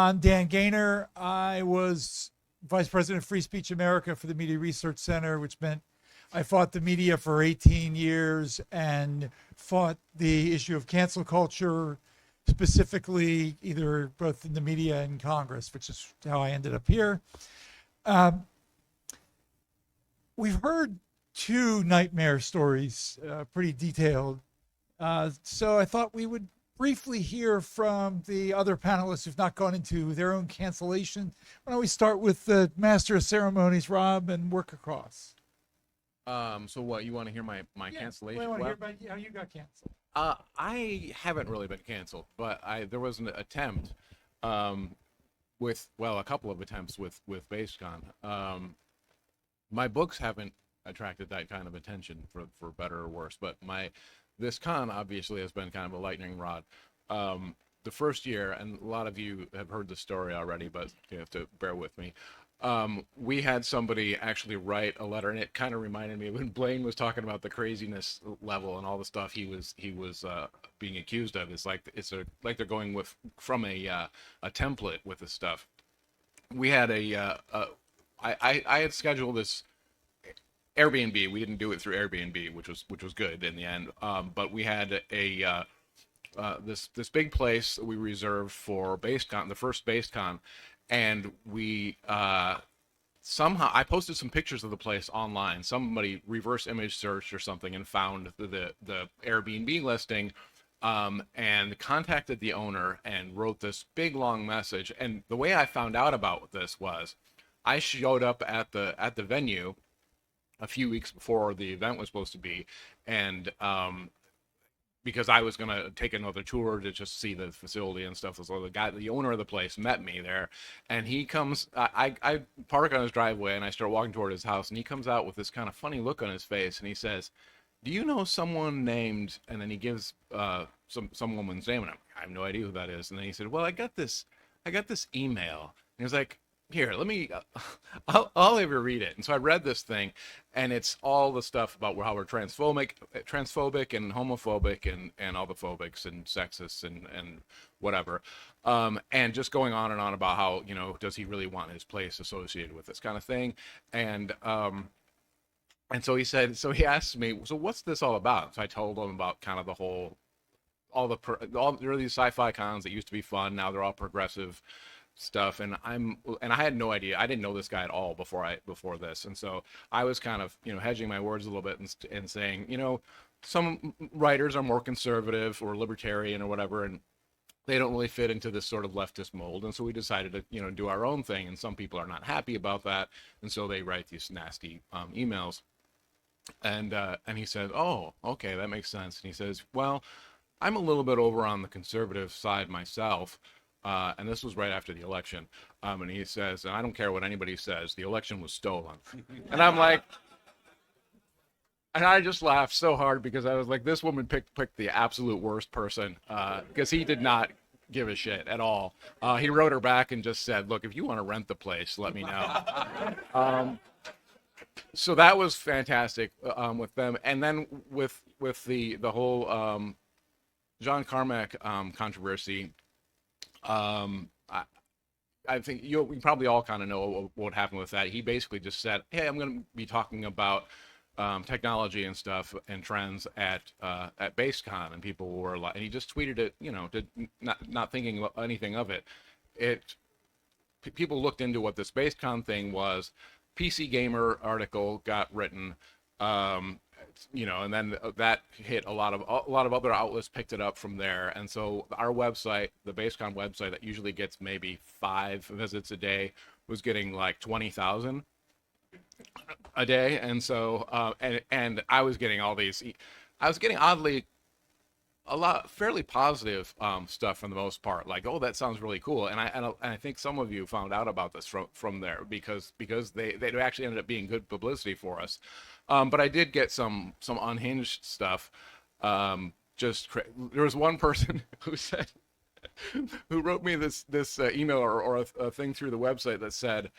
I'm Dan Gainor. I was vice president of Free Speech America for the Media Research Center, which meant I fought the media for 18 years and fought the issue of cancel culture, specifically either both in the media and Congress, which is how I ended up here. Um, we've heard two nightmare stories, pretty detailed. So I thought we would briefly hear from the other panelists who've not gone into their own cancellation. Why don't we start with the master of ceremonies, Rob, and work across? So what, you want to hear my cancellation? I want to hear about how you got canceled. I haven't really been canceled, but there was an attempt with a couple of attempts with BasedCon. My books haven't attracted that kind of attention for better or worse, but this con obviously has been kind of a lightning rod. The first year, and a lot of you have heard the story already, but you have to bear with me. We had somebody actually write a letter, and it kind of reminded me when Blaine was talking about the craziness level and all the stuff he was being accused of. It's like they're going from a template with this stuff. We had I had scheduled this Airbnb. We didn't do it through Airbnb, which was good in the end. But we had this big place that we reserved for BasedCon, the first BasedCon, and we somehow I posted some pictures of the place online. Somebody reverse image searched or something and found the Airbnb listing, and contacted the owner and wrote this big long message. And the way I found out about this was I showed up at the venue a few weeks before the event was supposed to be, and because I was gonna take another tour to just see the facility and stuff. So the owner of the place, met me there, and he comes. I park on his driveway and I start walking toward his house, and he comes out with this kind of funny look on his face, and he says, "Do you know someone named?" And then he gives some woman's name, and I have no idea who that is. And then he said, "Well, I got this email." And he was like, "Here, let me, I'll ever read it." And so I read this thing, and it's all the stuff about how we're transphobic and homophobic and all the phobics and sexists and whatever. And just going on and on about how, does he really want his place associated with this kind of thing? And so he asked me, "So what's this all about?" So I told him about kind of the whole, there are these sci-fi cons that used to be fun. Now they're all progressive stuff, and I had no idea. I didn't know this guy at all before this, and so I was kind of hedging my words a little bit and saying, some writers are more conservative or libertarian or whatever, and they don't really fit into this sort of leftist mold, and so we decided to do our own thing. And some people are not happy about that, and so they write these nasty emails. And he said, "Oh, okay, that makes sense." And he says, "Well, I'm a little bit over on the conservative side myself." And this was right after the election. And he says, "And I don't care what anybody says, the election was stolen." And I'm like, and I just laughed so hard because I was like, this woman picked the absolute worst person, because he did not give a shit at all. He wrote her back and just said, "Look, if you want to rent the place, let me know." So that was fantastic with them. And then with the whole John Carmack controversy, I think we probably all kind of know what happened with that. He basically just said, "Hey, I'm going to be talking about technology and stuff and trends at BasedCon," and people were like, and he just tweeted it, not thinking anything of it. People looked into what this BasedCon thing was. PC Gamer article got written. And then that hit a lot of other outlets picked it up from there. And so our website, the BasedCon website that usually gets maybe 5 visits a day, was getting like 20,000 a day. And so, and I was getting oddly a lot fairly positive stuff for the most part, like, "Oh, that sounds really cool." And I think some of you found out about this from there because they actually ended up being good publicity for us. But I did get some unhinged stuff. There was one person who wrote me this email or a thing through the website that said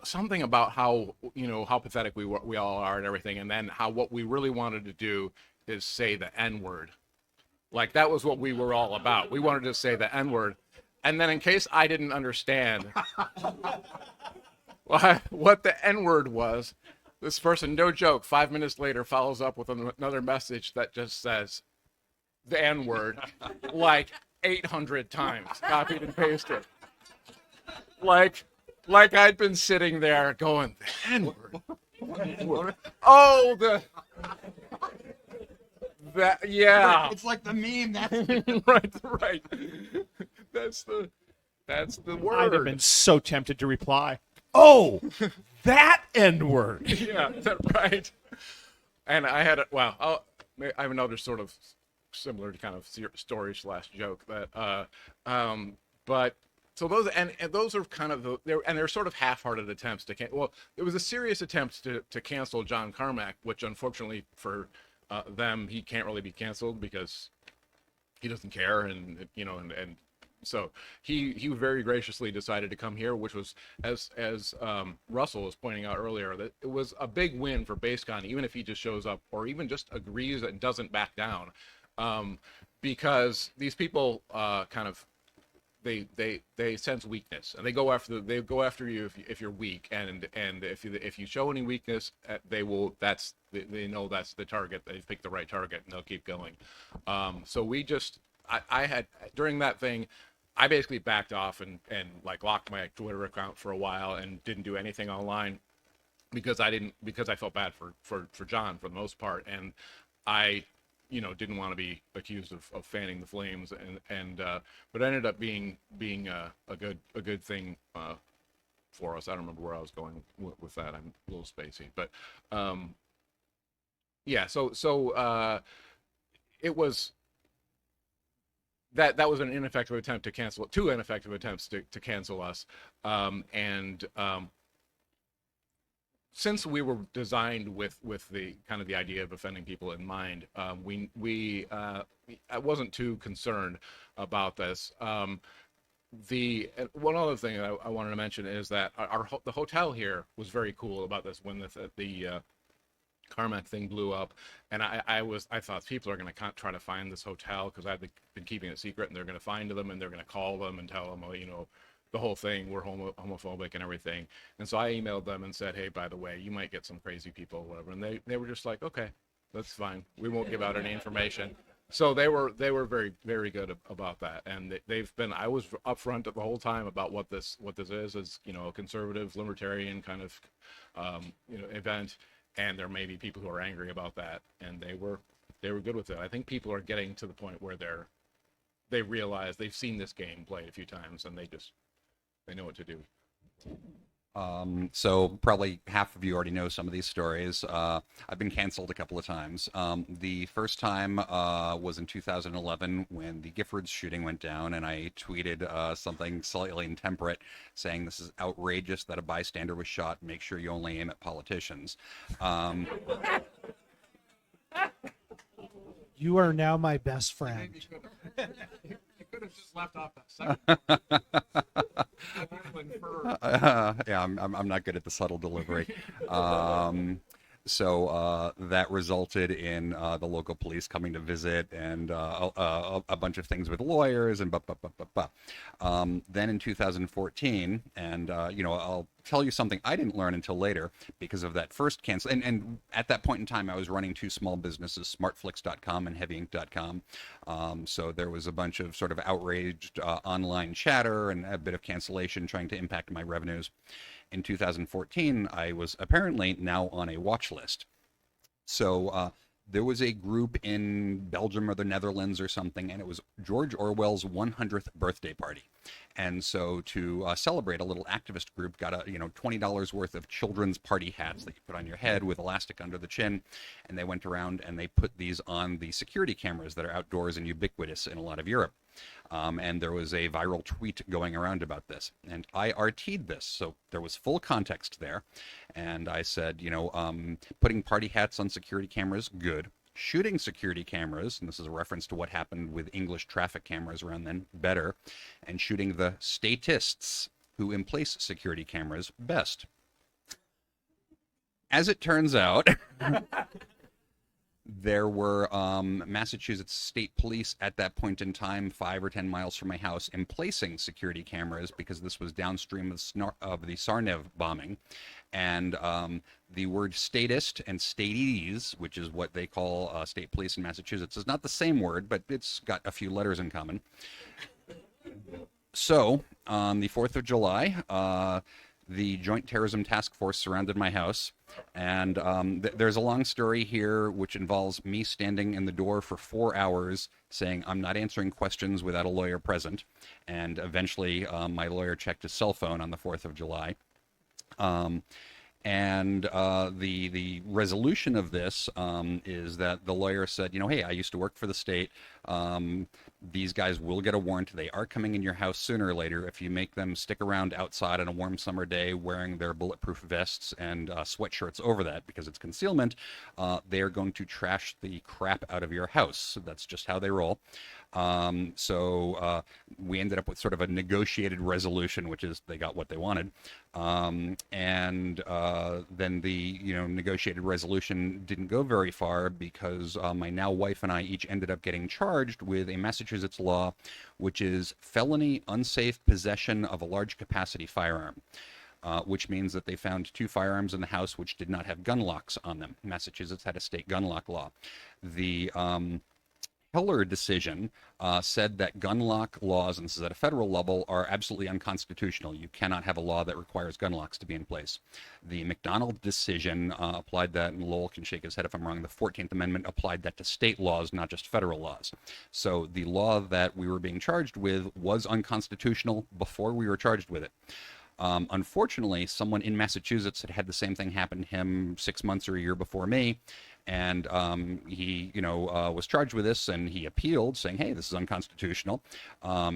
something about how pathetic we all are and everything, and then how what we really wanted to do is say the N-word Like, that was what we were all about. We wanted to say the N-word. And then in case I didn't understand what the N-word was, this person, no joke, 5 minutes later follows up with another message that just says the N-word like 800 times, copied and pasted. Like I'd been sitting there going, the N-word. Oh, yeah. It's like the meme. That's right. That's the word. I'd have been so tempted to reply, "Oh, that N-word." Yeah, right. And I had I have another sort of similar kind of story / joke that but so those and those are kind of they're sort of half-hearted attempts to it was a serious attempt to cancel John Carmack, which unfortunately for them, he can't really be canceled because he doesn't care, and so he very graciously decided to come here, which was, as Russell was pointing out earlier, that it was a big win for BasedCon, even if he just shows up or even just agrees and doesn't back down, because these people kind of they sense weakness, and they go after you if you're weak, and if you show any weakness, they know that's the target. They've picked the right target, and they'll keep going. So I had during that thing, I basically backed off and like locked my Twitter account for a while and didn't do anything online because I felt bad for John for the most part, and I didn't want to be accused of fanning the flames, but it ended up being a good thing for us. I don't remember where I was going with that. I'm a little spacey, but yeah. So it was that was an ineffective attempt to cancel. Two ineffective attempts to cancel us, and since we were designed with the kind of the idea of offending people in mind, I wasn't too concerned about this. The one other thing I wanted to mention is that the hotel here was very cool about this when the Carmack thing blew up, and I thought people are going to try to find this hotel because I've been keeping it secret, and they're going to find them and they're going to call them and tell them, the whole thing, we're homophobic and everything. And so I emailed them and said, hey, by the way, you might get some crazy people or whatever. And they were just like, okay, that's fine. We won't give out any information. So they were very, very good about that. And I was upfront the whole time about what this is a conservative libertarian kind of, event. And there may be people who are angry about that. And they were good with it. I think people are getting to the point where they realize they've seen this game played a few times, and they know what to do. So probably half of you already know some of these stories. I've been canceled a couple of times. The first time was in 2011 when the Giffords shooting went down, and I tweeted something slightly intemperate saying this is outrageous that a bystander was shot. Make sure you only aim at politicians. You are now my best friend. You could have just left off that second. Yeah, I'm not good at the subtle delivery. So that resulted in the local police coming to visit, and a bunch of things with lawyers and then in 2014, and I'll tell you something I didn't learn until later because of that first cancel. And at that point in time, I was running two small businesses, smartflix.com and heavyink.com. So there was a bunch of sort of outraged online chatter and a bit of cancellation trying to impact my revenues. In 2014, I was apparently now on a watch list. So there was a group in Belgium or the Netherlands or something, and it was George Orwell's 100th birthday party. And so to celebrate, a little activist group got $20 worth of children's party hats that you put on your head with elastic under the chin, and they went around and they put these on the security cameras that are outdoors and ubiquitous in a lot of Europe. And there was a viral tweet going around about this, and I RT'd this, so there was full context there. And I said, putting party hats on security cameras, good. Shooting security cameras, and this is a reference to what happened with English traffic cameras around then, better. And shooting the statists who emplace security cameras, best. As it turns out, There were Massachusetts State Police at that point in time, 5 or 10 miles from my house, emplacing security cameras because this was downstream of the Sarnev bombing. And the word statist and statees, which is what they call state police in Massachusetts, is not the same word, but it's got a few letters in common. So, on the 4th of July, the Joint Terrorism Task Force surrounded my house, and there's a long story here which involves me standing in the door for 4 hours saying I'm not answering questions without a lawyer present, and eventually my lawyer checked his cell phone on the 4th of July. And the resolution of this is that the lawyer said, you know, hey, I used to work for the state. These guys will get a warrant. They are coming in your house sooner or later. If you make them stick around outside on a warm summer day wearing their bulletproof vests and sweatshirts over that because it's concealment, they are going to trash the crap out of your house. So that's just how they roll. So we ended up with sort of a negotiated resolution, which is they got what they wanted. And then the negotiated resolution didn't go very far because my now wife and I each ended up getting charged with a Massachusetts law, which is felony unsafe possession of a large capacity firearm. Which means that they found 2 firearms in the house which did not have gun locks on them. Massachusetts had a state gun lock law. The Heller decision said that gun lock laws, and this is at a federal level, are absolutely unconstitutional. You cannot have a law that requires gun locks to be in place. The McDonald decision applied that, and Lowell can shake his head if I'm wrong, the 14th Amendment applied that to state laws, not just federal laws. So the law that we were being charged with was unconstitutional before we were charged with it. Unfortunately, someone in Massachusetts had had the same thing happen to him 6 months or a year before me, and he, was charged with this, and he appealed, saying, "Hey, this is unconstitutional."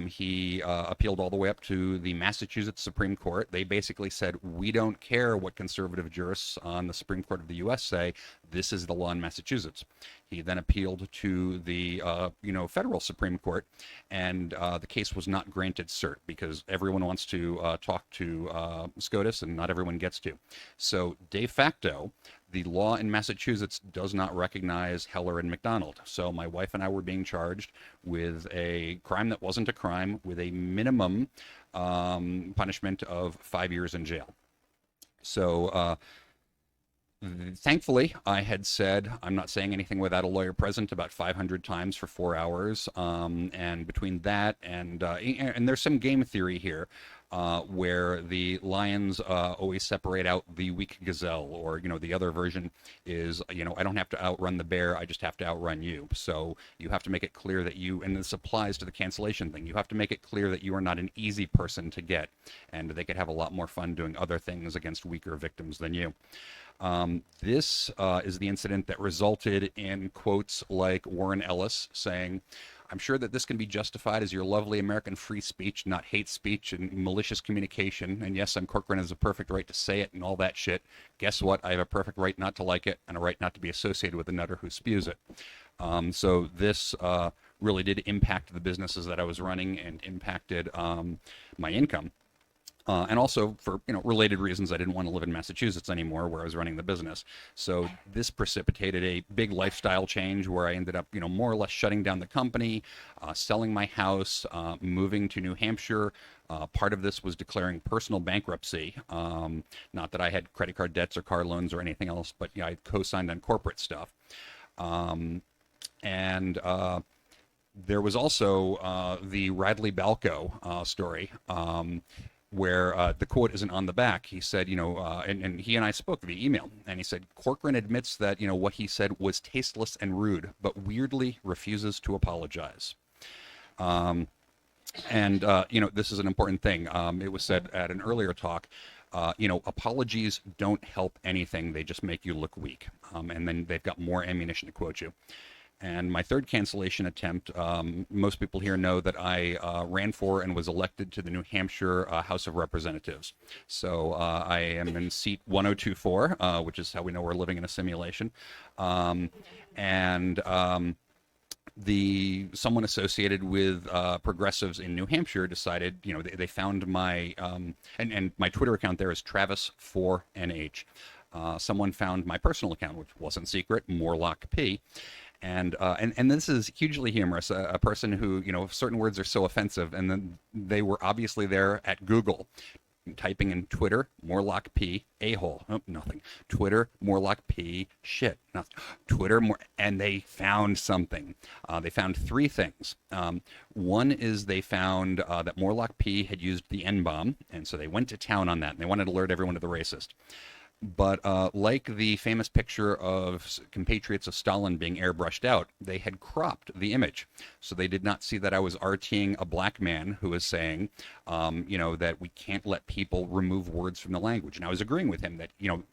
He appealed all the way up to the Massachusetts Supreme Court. They basically said, "We don't care what conservative jurists on the Supreme Court of the U.S. say. This is the law in Massachusetts." He then appealed to the, federal Supreme Court, and the case was not granted cert because everyone wants to talk to SCOTUS, and not everyone gets to. So de facto, the law in Massachusetts does not recognize Heller and McDonald. So my wife and I were being charged with a crime that wasn't a crime, with a minimum punishment of 5 years in jail. So thankfully, I had said, I'm not saying anything without a lawyer present about 500 times for 4 hours. And between that and there's some game theory here where the lions always separate out the weak gazelle, or, the other version is, I don't have to outrun the bear, I just have to outrun you. So you have to make it clear that and this applies to the cancellation thing, you have to make it clear that you are not an easy person to get, and they could have a lot more fun doing other things against weaker victims than you. This is the incident that resulted in quotes like Warren Ellis saying, "I'm sure that this can be justified as your lovely American free speech, not hate speech and malicious communication. And yes, Corcoran has a perfect right to say it and all that shit. Guess what? I have a perfect right not to like it and a right not to be associated with a nutter who spews it." So this really did impact the businesses that I was running and impacted my income. And also for related reasons, I didn't want to live in Massachusetts anymore, where I was running the business. So this precipitated a big lifestyle change, where I ended up, more or less shutting down the company, selling my house, moving to New Hampshire. Part of this was declaring personal bankruptcy. Not that I had credit card debts or car loans or anything else, but I co-signed on corporate stuff. There was also the Radley Balco story. Where the quote isn't on the back. He said, and he and I spoke via email, and he said, "Corcoran admits that, what he said was tasteless and rude, but weirdly refuses to apologize." This is an important thing. It was said at an earlier talk, apologies don't help anything. They just make you look weak. And then they've got more ammunition to quote you. And my third cancellation attempt, most people here know that I ran for and was elected to the New Hampshire House of Representatives. So I am in seat 1024, which is how we know we're living in a simulation. Someone associated with progressives in New Hampshire decided, they found my, and my Twitter account there is Travis4NH. someone found my personal account, which wasn't secret, Morlock P. And this is hugely humorous. A person who, certain words are so offensive, and then they were obviously there at Google, typing in Twitter, Morlock P, a-hole. Oh, nothing. Twitter, Morlock P, shit. Nothing. Twitter, and they found something. They found three things. One is they found that Morlock P had used the N-bomb, and so they went to town on that, and they wanted to alert everyone to the racist. But like the famous picture of compatriots of Stalin being airbrushed out, they had cropped the image. So they did not see that I was RTing a black man who was saying, that we can't let people remove words from the language. And I was agreeing with him that,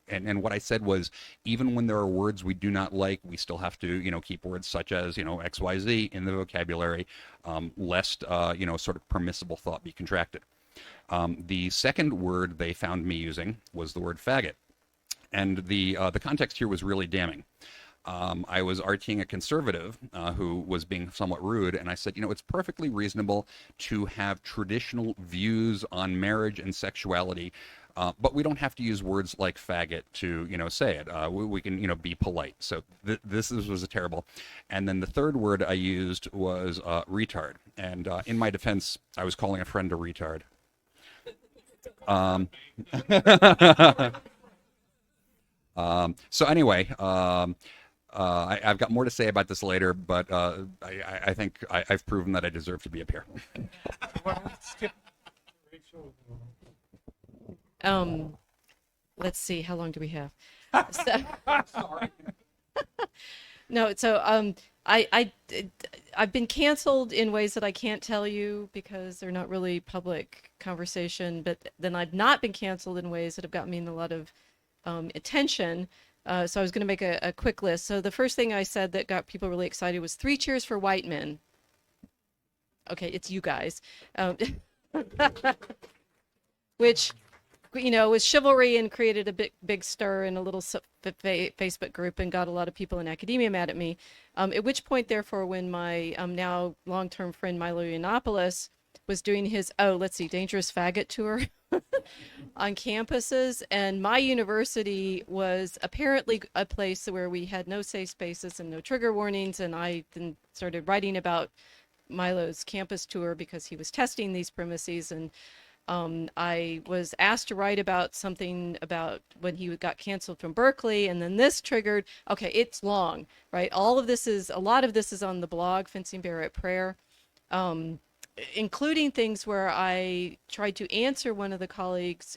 and what I said was, even when there are words we do not like, we still have to, keep words such as, XYZ in the vocabulary, lest, sort of permissible thought be contracted. The second word they found me using was the word faggot. And the context here was really damning. I was RTing a conservative who was being somewhat rude, and I said, it's perfectly reasonable to have traditional views on marriage and sexuality, but we don't have to use words like faggot to, say it. We can, be polite. So this was a terrible. And then the third word I used was retard. And in my defense, I was calling a friend a retard. So anyway, I've got more to say about this later, but I think I've proven that I deserve to be up here. Let's see, how long do we have? Sorry. No, so I've been canceled in ways that I can't tell you because they're not really public conversation, but then I've not been canceled in ways that have gotten me in a lot of attention. So I was going to make a quick list. So the first thing I said that got people really excited was 3 cheers for white men. Okay, it's you guys. Which, was chivalry and created a big stir in a little Facebook group and got a lot of people in academia mad at me. At which point, therefore, when my now long-term friend Milo Yiannopoulos was doing his, Dangerous Faggot tour on campuses, and my university was apparently a place where we had no safe spaces and no trigger warnings, and I then started writing about Milo's campus tour because he was testing these premises, and I was asked to write about something about when he got canceled from Berkeley, and then this triggered, okay, it's long, right? A lot of this is on the blog, Fencing Bear at Prayer, including things where I tried to answer one of the colleagues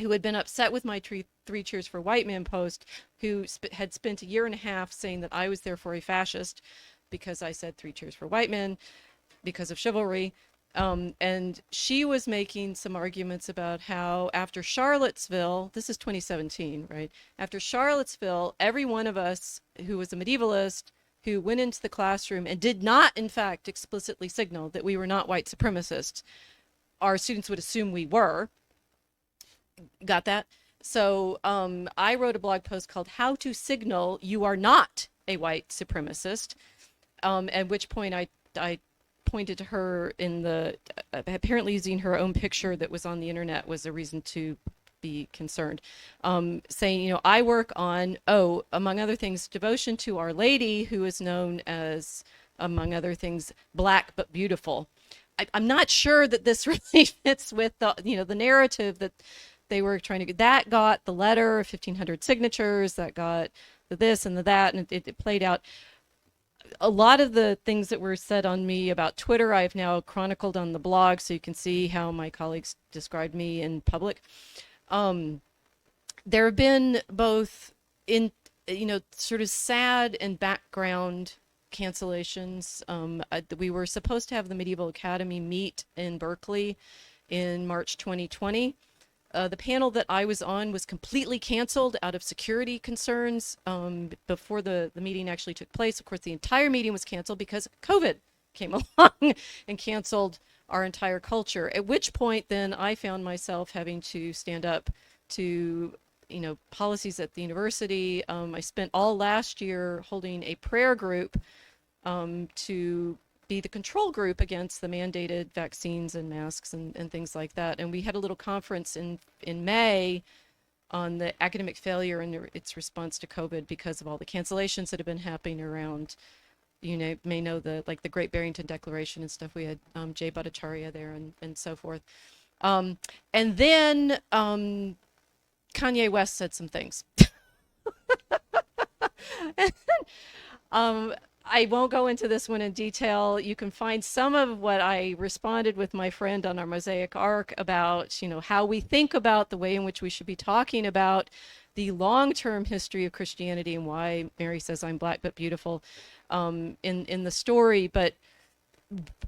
who had been upset with my 3 cheers for white men post, who had spent a year and a half saying that I was therefore a fascist because I said 3 cheers for white men because of chivalry. And she was making some arguments about how after Charlottesville, this is 2017, right? After Charlottesville, every one of us who was a medievalist who went into the classroom and did not, in fact, explicitly signal that we were not white supremacists, our students would assume we were. Got that? So I wrote a blog post called How to Signal You Are Not a White Supremacist, at which point I pointed to her in the, apparently using her own picture that was on the internet was a reason to be concerned, saying, I work on, among other things, devotion to Our Lady, who is known as, among other things, black but beautiful. I'm not sure that this really fits with the, the narrative that they were trying to get. That got the letter, 1,500 signatures, that got the this and the that, and it played out. A lot of the things that were said on me about Twitter, I've now chronicled on the blog, so you can see how my colleagues described me in public. There have been both in, sort of sad and background cancellations. We were supposed to have the Medieval Academy meet in Berkeley in March 2020. The panel that I was on was completely canceled out of security concerns before the meeting actually took place. Of course, the entire meeting was canceled because COVID came along and canceled our entire culture. At which point, then, I found myself having to stand up to, policies at the university. I spent all last year holding a prayer group to be the control group against the mandated vaccines and masks and things like that. And we had a little conference in May on the academic failure and its response to COVID because of all the cancellations that have been happening around. May know the Great Barrington Declaration and stuff. We had Jay Bhattacharya there and so forth. And then Kanye West said some things. I won't go into this one in detail. You can find some of what I responded with my friend on our Mosaic Arc about, how we think about the way in which we should be talking about the long-term history of Christianity and why Mary says I'm black but beautiful in the story. But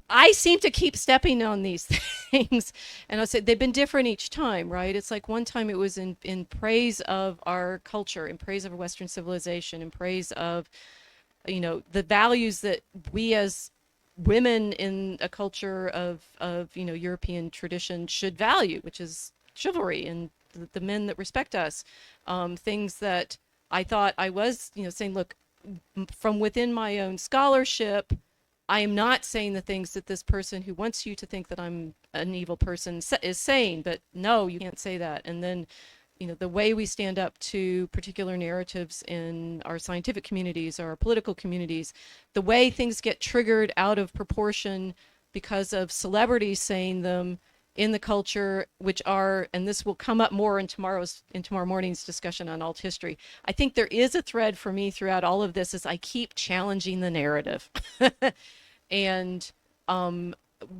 I seem to keep stepping on these things, and I'll say they've been different each time, right? It's like one time it was in praise of our culture, in praise of our Western civilization, in praise of, the values that we as women in a culture of European tradition should value, which is chivalry and the men that respect us. Things that I thought I was, saying, look, from within my own scholarship, I am not saying the things that this person who wants you to think that I'm an evil person is saying, but no, you can't say that. And then, the way we stand up to particular narratives in our scientific communities, or our political communities, the way things get triggered out of proportion because of celebrities saying them in the culture, which are, and this will come up more in tomorrow morning's discussion on alt history. I think there is a thread for me throughout all of this is I keep challenging the narrative. And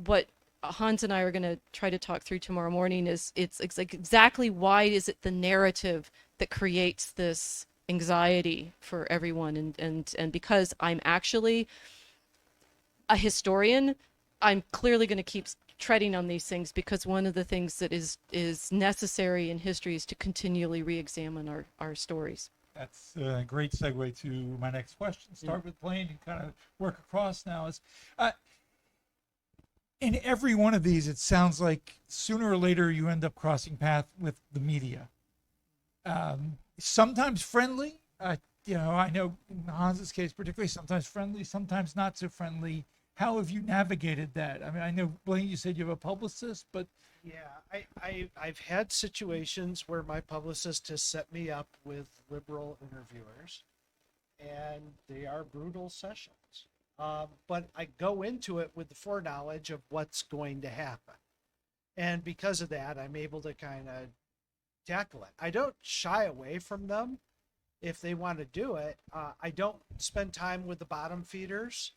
what Hans and I are going to try to talk through tomorrow morning is it's like exactly why is it the narrative that creates this anxiety for everyone, and because I'm actually a historian, I'm clearly going to keep treading on these things, because one of the things that is necessary in history is to continually re-examine our stories. That's a great segue to my next question. Start with Blaine and kind of work across now. In every one of these, it sounds like sooner or later you end up crossing path with the media. Sometimes friendly, I know in Hans's case particularly, sometimes friendly, sometimes not so friendly. How have you navigated that? I mean, I know, Blaine, you said you have a publicist, but... Yeah, I've had situations where my publicist has set me up with liberal interviewers, and they are brutal sessions. But I go into it with the foreknowledge of what's going to happen. And because of that, I'm able to kind of tackle it. I don't shy away from them if they want to do it. I don't spend time with the bottom feeders.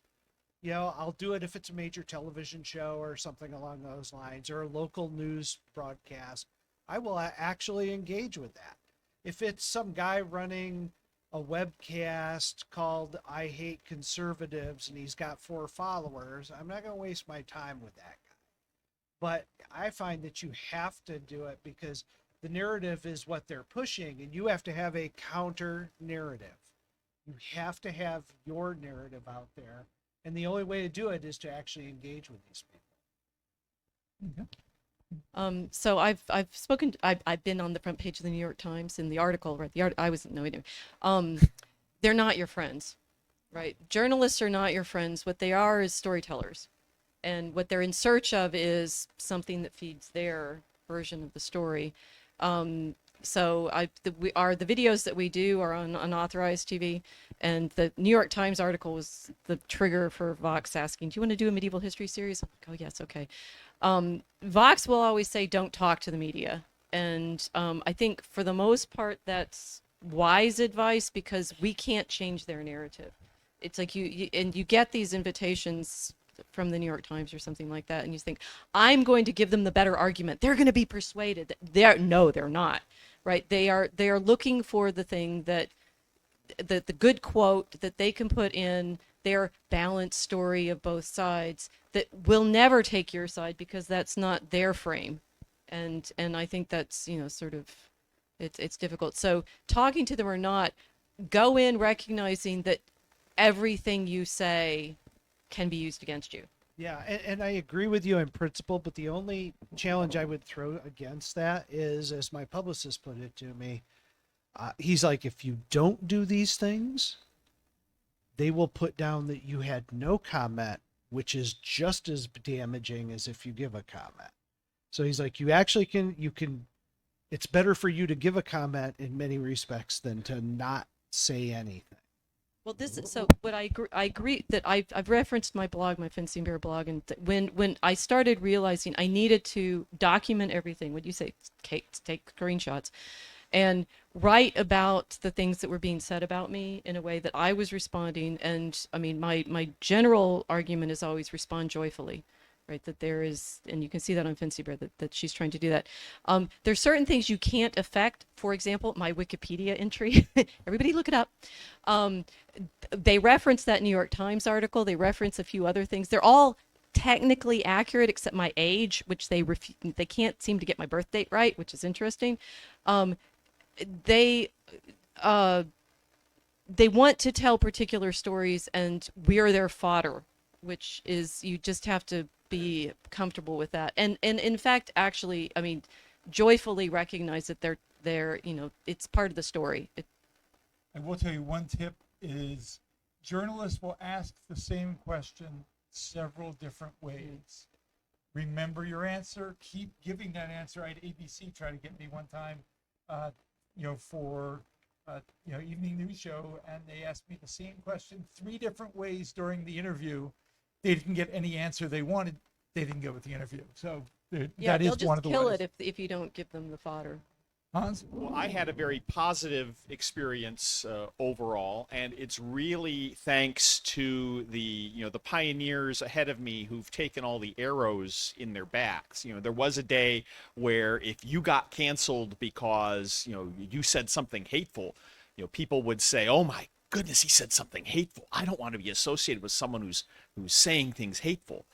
I'll do it if it's a major television show or something along those lines, or a local news broadcast. I will actually engage with that. If it's some guy running a webcast called I Hate Conservatives and he's got 4 followers, I'm not going to waste my time with that guy. But I find that you have to do it because the narrative is what they're pushing, and you have to have a counter narrative. You have to have your narrative out there. And the only way to do it is to actually engage with these people. Okay. So I've spoken. I've been on the front page of the New York Times in the article. Right, I wasn't. No, anyway. They're not your friends, right? Journalists are not your friends. What they are is storytellers, and what they're in search of something that feeds their version of the story. So the videos that we do are on unauthorized TV, and the New York Times article was the trigger for Vox asking, "Do you want to do a medieval history series?" I'm like, "Oh yes, okay." Vox will always say, "Don't talk to the media," and I think for the most part that's wise advice, because we can't change their narrative. It's like you get these invitations from the New York Times or something like that, and you think, I'm going to give them the better argument. They're going to be persuaded. They're not. Right? They are looking for the thing that the good quote that they can put in their balanced story of both sides that will never take your side, because that's not their frame. And I think that's, sort of, it's difficult. So talking to them or not, go in recognizing that everything you say can be used against you. Yeah, and I agree with you in principle, but the only challenge I would throw against that is, as my publicist put it to me, he's like, if you don't do these things, they will put down that you had no comment, which is just as damaging as if you give a comment. So he's like, you can it's better for you to give a comment in many respects than to not say anything. Well, this is so. What I agree that I've referenced my blog, my Fencing Bear blog, and when I started realizing I needed to document everything, what you say, take screenshots, and write about the things that were being said about me in a way that I was responding. And I mean, my general argument is always respond joyfully. Right, that there is, and you can see that on Fancy Bear, that she's trying to do that. There's certain things you can't affect. For example, my Wikipedia entry. Everybody look it up. They reference that New York Times article. They reference a few other things. They're all technically accurate except my age, which they can't seem to get my birth date right, which is interesting. They want to tell particular stories, and we're their fodder, which is, you just have to be comfortable with that, and in fact, actually, I mean, joyfully recognize that they're it's part of the story. I will tell you one tip is journalists will ask the same question several different ways. Remember your answer, keep giving that answer. I had ABC try to get me one time, for evening news show, and they asked me the same question 3 different ways during the interview. They didn't get any answer they wanted. They didn't go with the interview. So that is one of the ways. They'll just kill it if you don't give them the fodder. Hans? Well, I had a very positive experience overall, and it's really thanks to the pioneers ahead of me who've taken all the arrows in their backs. There was a day where if you got canceled because you said something hateful, people would say, "Oh my goodness, he said something hateful. I don't want to be associated with someone who's saying things hateful."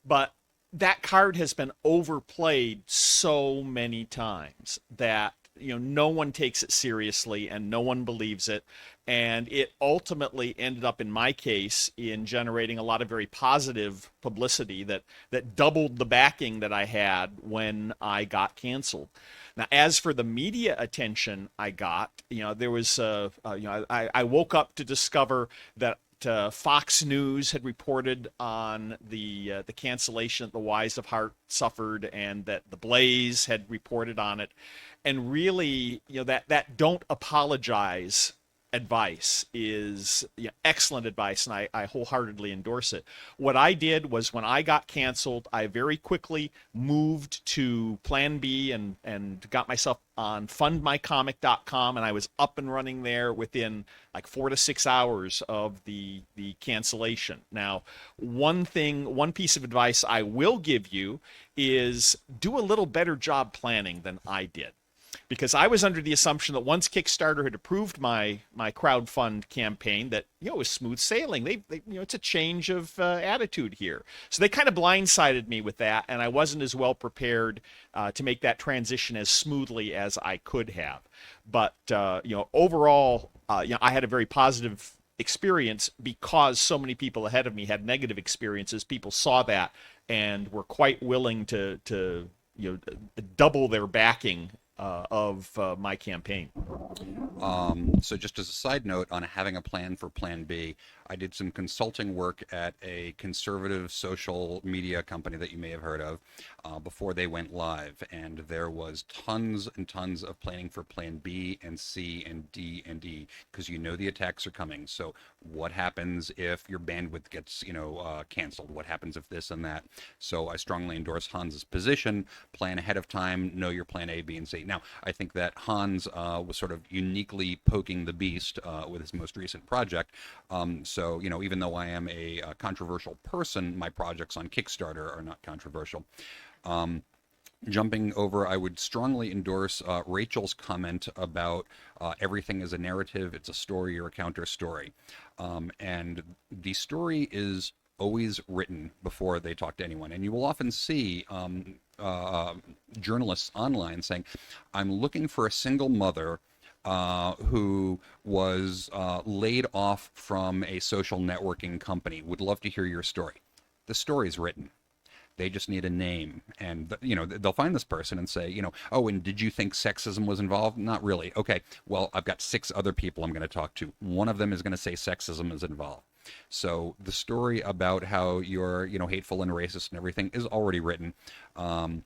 But that card has been overplayed so many times that no one takes it seriously and no one believes it, and it ultimately ended up, in my case, in generating a lot of very positive publicity that doubled the backing that I had when I got canceled. Now, as for the media attention I got, there was I woke up to discover that Fox News had reported on the cancellation that the Wise of Heart suffered, and that the Blaze had reported on it. And really, that don't apologize advice is excellent advice, and I wholeheartedly endorse it. What I did was, when I got canceled, I very quickly moved to Plan B and got myself on fundmycomic.com, and I was up and running there within like 4 to 6 hours of the cancellation. Now, one piece of advice I will give you is do a little better job planning than I did. Because I was under the assumption that once Kickstarter had approved my crowdfund campaign, that it was smooth sailing. They it's a change of attitude here. So they kind of blindsided me with that, and I wasn't as well prepared to make that transition as smoothly as I could have. But overall, I had a very positive experience because so many people ahead of me had negative experiences. People saw that and were quite willing to double their backing of my campaign. So just as a side note on having a plan for Plan B, I did some consulting work at a conservative social media company that you may have heard of before they went live, and there was tons and tons of planning for Plan B and C and D and E, because the attacks are coming. So what happens if your bandwidth gets canceled? What happens if this and that? So I strongly endorse Hans's position. Plan ahead of time, know your Plan A, B, and C. Now, I think that Hans was sort of uniquely poking the beast with his most recent project. So, even though I am a controversial person, my projects on Kickstarter are not controversial. Jumping over, I would strongly endorse Rachel's comment about everything is a narrative, it's a story or a counter story. And the story is always written before they talk to anyone. And you will often see journalists online saying, "I'm looking for a single mother who was laid off from a social networking company. Would love to hear your story." The story's written. They just need a name, and they'll find this person and say, "Oh, and did you think sexism was involved?" Not really. Okay, well, I've got 6 other people I'm going to talk to. One of them is going to say sexism is involved. So the story about how you're hateful and racist and everything is already written. And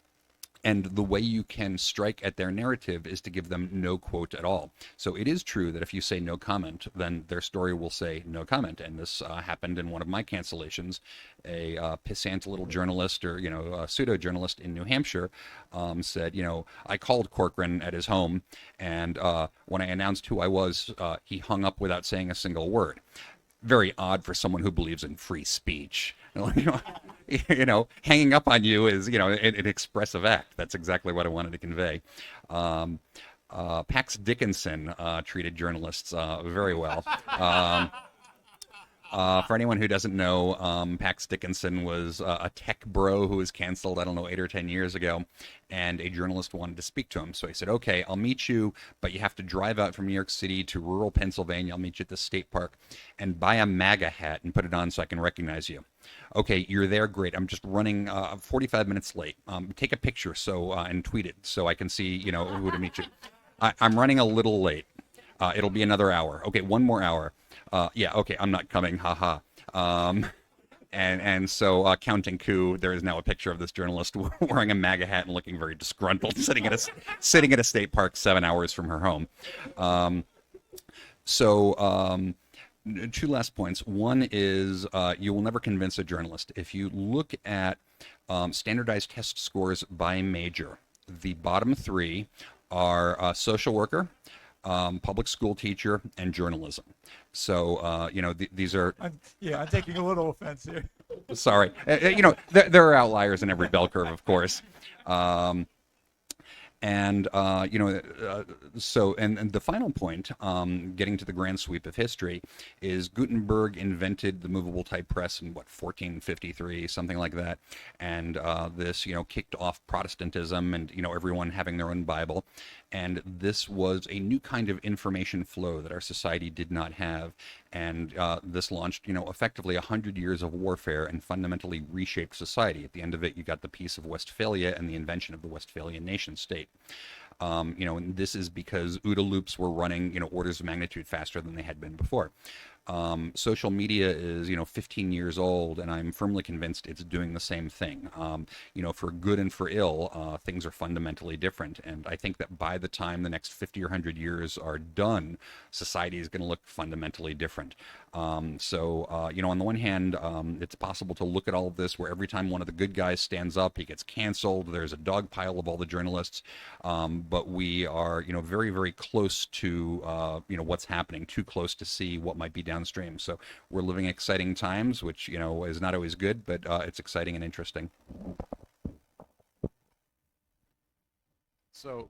And the way you can strike at their narrative is to give them no quote at all. So it is true that if you say no comment, then their story will say no comment. And this happened in one of my cancellations. A pissant little journalist, or a pseudo journalist in New Hampshire, said, I called Corcoran at his home, and when I announced who I was, he hung up without saying a single word. Very odd for someone who believes in free speech. Hanging up on you is, an expressive act. That's exactly what I wanted to convey. Pax Dickinson treated journalists very well. For anyone who doesn't know, Pax Dickinson was a tech bro who was canceled, 8 or 10 years ago, and a journalist wanted to speak to him. So he said, okay, I'll meet you, but you have to drive out from New York City to rural Pennsylvania. I'll meet you at the state park and buy a MAGA hat and put it on so I can recognize you. Okay, you're there, great. I'm just running 45 minutes late. Take a picture and tweet it so I can see, who to meet you. I'm running a little late. It'll be another hour. Okay, one more hour. Yeah, okay, I'm not coming, haha. And so, counting coup, there is now a picture of this journalist wearing a MAGA hat and looking very disgruntled, sitting at a state park 7 hours from her home. Two last points. One is you will never convince a journalist. If you look at standardized test scores by major, the bottom three are social worker, public school teacher, and journalism. So, these are... I'm taking a little offense here. Sorry. There are outliers in every bell curve, of course. And the final point, getting to the grand sweep of history, is Gutenberg invented the movable type press in 1453, something like that, and this kicked off Protestantism and everyone having their own Bible, and this was a new kind of information flow that our society did not have, and this launched effectively 100 years of warfare and fundamentally reshaped society. At the end of it, you got the Peace of Westphalia and the invention of the Westphalian nation state. And this is because OODA loops were running, orders of magnitude faster than they had been before. Social media is, 15 years old, and I'm firmly convinced it's doing the same thing. For good and for ill, things are fundamentally different. And I think that by the time the next 50 or 100 years are done, society is going to look fundamentally different. On the one hand, it's possible to look at all of this where every time one of the good guys stands up, he gets canceled. There's a dog pile of all the journalists. But we are, very, very close to, what's happening, too close to see what might be downstream. So we're living exciting times, which, is not always good, but it's exciting and interesting. So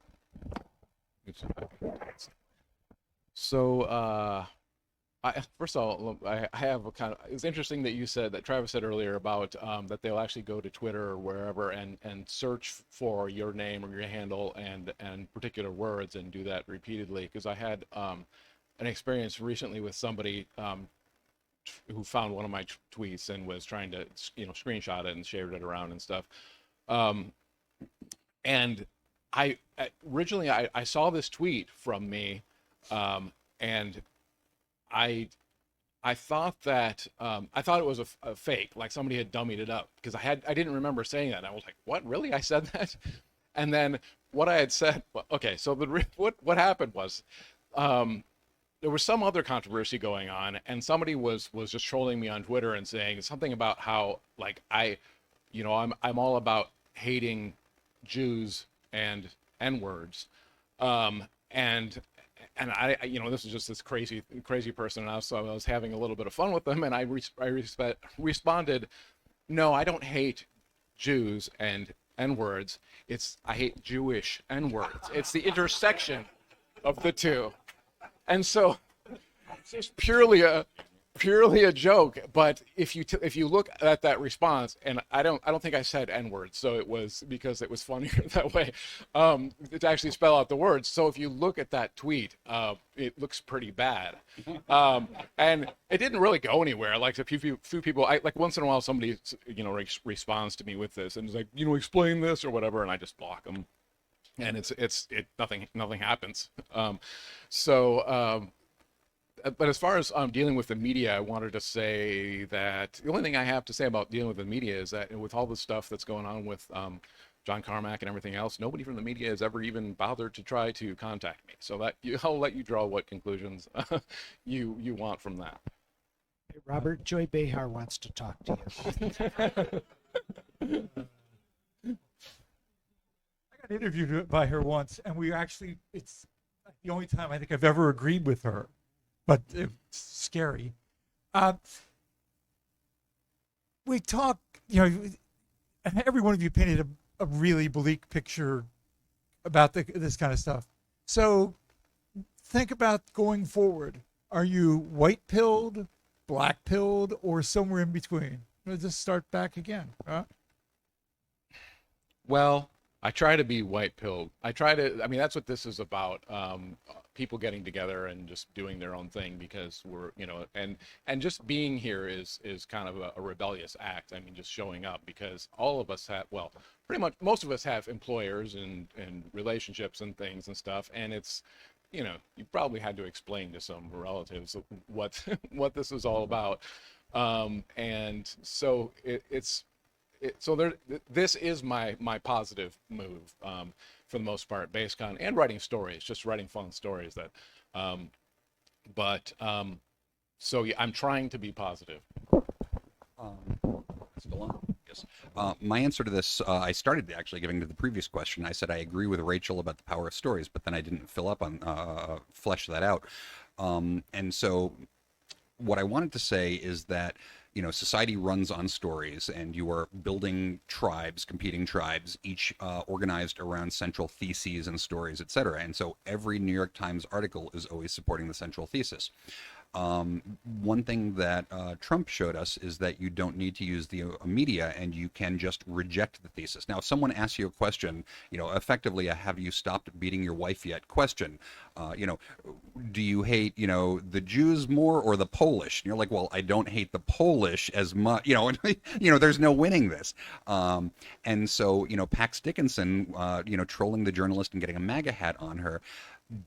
first of all, I have a kind of, it's interesting that you said, that Travis said earlier about that they'll actually go to Twitter or wherever and search for your name or your handle and particular words and do that repeatedly, because I had an experience recently with somebody who found one of my tweets and was trying to screenshot it and shared it around and stuff, and I originally saw this tweet from me, and I thought that I thought it was a fake, like somebody had dummied it up, because I didn't remember saying that. And I was like, what, really? I said that? And then what I had said, okay, so what happened was there was some other controversy going on, and somebody was just trolling me on Twitter and saying something about how, like, I'm all about hating Jews and N-words, and I this is just this crazy person, and I was having a little bit of fun with them, and I responded, no, I don't hate Jews and N-words. I hate Jewish N-words. It's the intersection of the two. And so it's purely a joke, but if you look at that response, and I don't think I said N-words, so it was because it was funnier that way, to actually spell out the words. So if you look at that tweet, it looks pretty bad, and it didn't really go anywhere. Like a few people, like once in a while somebody responds to me with this and is like, explain this or whatever, and I just block them, and nothing happens. But as far as dealing with the media, I wanted to say that the only thing I have to say about dealing with the media is that with all the stuff that's going on with John Carmack and everything else, nobody from the media has ever even bothered to try to contact me. So that I'll let you draw what conclusions you want from that. Robert, Joy Behar wants to talk to you. I got interviewed by her once, and it's the only time I think I've ever agreed with her, but it's scary. We talk, every one of you painted a really bleak picture about this kind of stuff. So think about going forward. Are you white-pilled, black-pilled, or somewhere in between? Let's just start back again. Huh? Well, I try to be white-pilled. That's what this is about. People getting together and just doing their own thing because we're, and just being here is kind of a rebellious act. I mean, just showing up because all of us have, well, pretty much most of us have employers and relationships and things and stuff. And it's, you probably had to explain to some relatives what this is all about. And so this is my positive move for the most part, BasedCon, and writing stories, just writing fun stories that, so yeah, I'm trying to be positive. Still on? Yes. My answer to this, I started actually giving to the previous question. I said I agree with Rachel about the power of stories, but then I didn't flesh that out. And so what I wanted to say is that society runs on stories, and you are building tribes, competing tribes, each organized around central theses and stories, etc. And so every New York Times article is always supporting the central thesis. One thing that Trump showed us is that you don't need to use the media, and you can just reject the thesis. Now, if someone asks you a question, effectively a "have you stopped beating your wife yet?" question, do you hate, the Jews more or the Polish? And you're like, well, I don't hate the Polish as much, there's no winning this. And so, Pax Dickinson, trolling the journalist and getting a MAGA hat on her,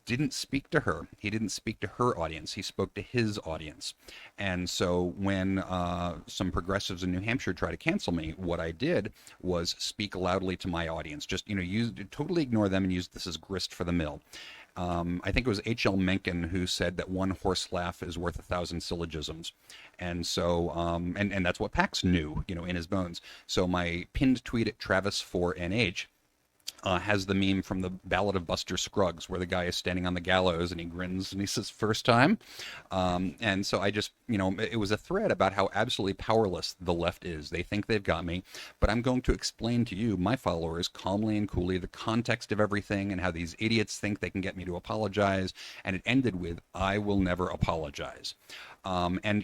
didn't speak to her. He didn't speak to her audience. He spoke to his audience. And so when some progressives in New Hampshire try to cancel me, what I did was speak loudly to my audience. Just, totally ignore them and use this as grist for the mill. I think it was H.L. Mencken who said that one horse laugh is worth 1,000 syllogisms. And so, and that's what Pax knew, in his bones. So my pinned tweet at Travis4NH has the meme from the Ballad of Buster Scruggs, where the guy is standing on the gallows and he grins and he says, "First time." And so I just, it was a thread about how absolutely powerless the left is. They think they've got me, but I'm going to explain to you, my followers, calmly and coolly, the context of everything and how these idiots think they can get me to apologize. And it ended with, "I will never apologize." And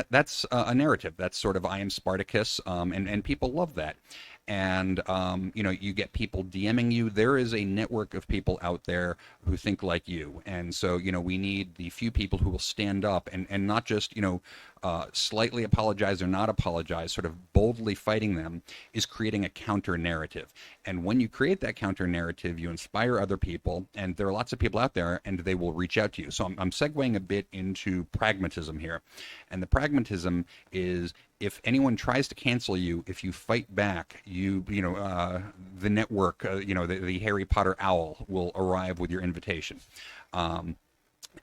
that's a narrative. That's sort of, I am Spartacus, and people love that. And you get people DMing you. There is a network of people out there who think like you, and so we need the few people who will stand up and not just slightly apologize or not apologize, sort of boldly fighting them, is creating a counter narrative. And when you create that counter narrative, you inspire other people, and there are lots of people out there, and they will reach out to you. So I'm segueing a bit into pragmatism here, and the pragmatism is, if anyone tries to cancel you, if you fight back, the network, the Harry Potter owl will arrive with your invitation.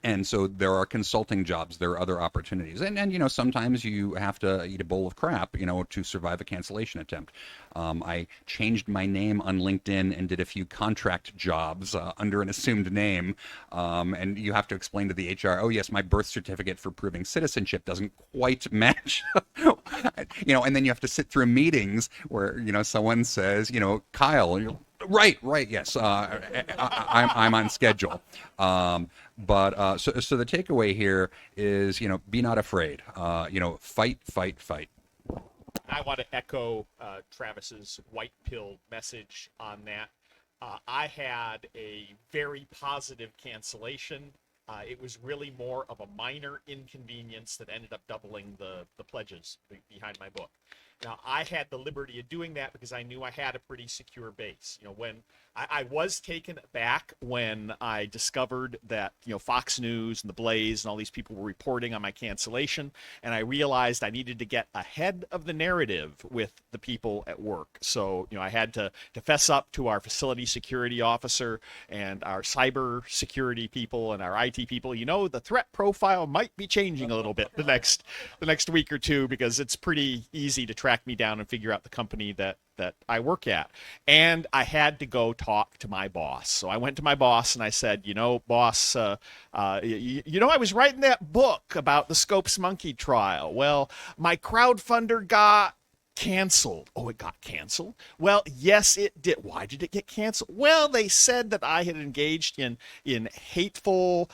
And so there are consulting jobs, there are other opportunities. And sometimes you have to eat a bowl of crap, to survive a cancellation attempt. I changed my name on LinkedIn and did a few contract jobs under an assumed name. And you have to explain to the HR, oh, yes, my birth certificate for proving citizenship doesn't quite match. And then you have to sit through meetings where, someone says, Kyle, right, yes, I'm on schedule. But so the takeaway here is, be not afraid. Fight. I want to echo Travis's white pill message on that. I had a very positive cancellation. It was really more of a minor inconvenience that ended up doubling the pledges behind my book. Now, I had the liberty of doing that because I knew I had a pretty secure base. When I was taken aback when I discovered that, Fox News and the Blaze and all these people were reporting on my cancellation, and I realized I needed to get ahead of the narrative with the people at work. So, I had to fess up to our facility security officer and our cyber security people and our IT people. The threat profile might be changing a little bit the next week or two, because it's pretty easy to track me down and figure out the company that I work at. And I had to go talk to my boss. So I went to my boss and I said, boss, I was writing that book about the Scopes Monkey trial. Well, my crowdfunder got canceled. Oh, it got canceled? Well, yes, it did. Why did it get canceled? Well, they said that I had engaged in hateful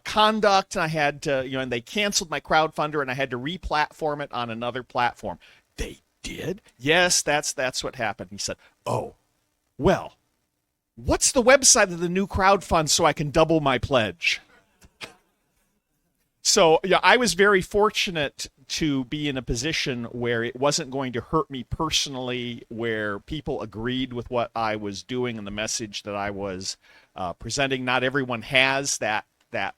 conduct, and I had to, and they canceled my crowdfunder, and I had to re-platform it on another platform. They did? Yes, that's what happened. He said, oh, well, what's the website of the new crowdfund so I can double my pledge? So, I was very fortunate to be in a position where it wasn't going to hurt me personally, where people agreed with what I was doing and the message that I was presenting. Not everyone has that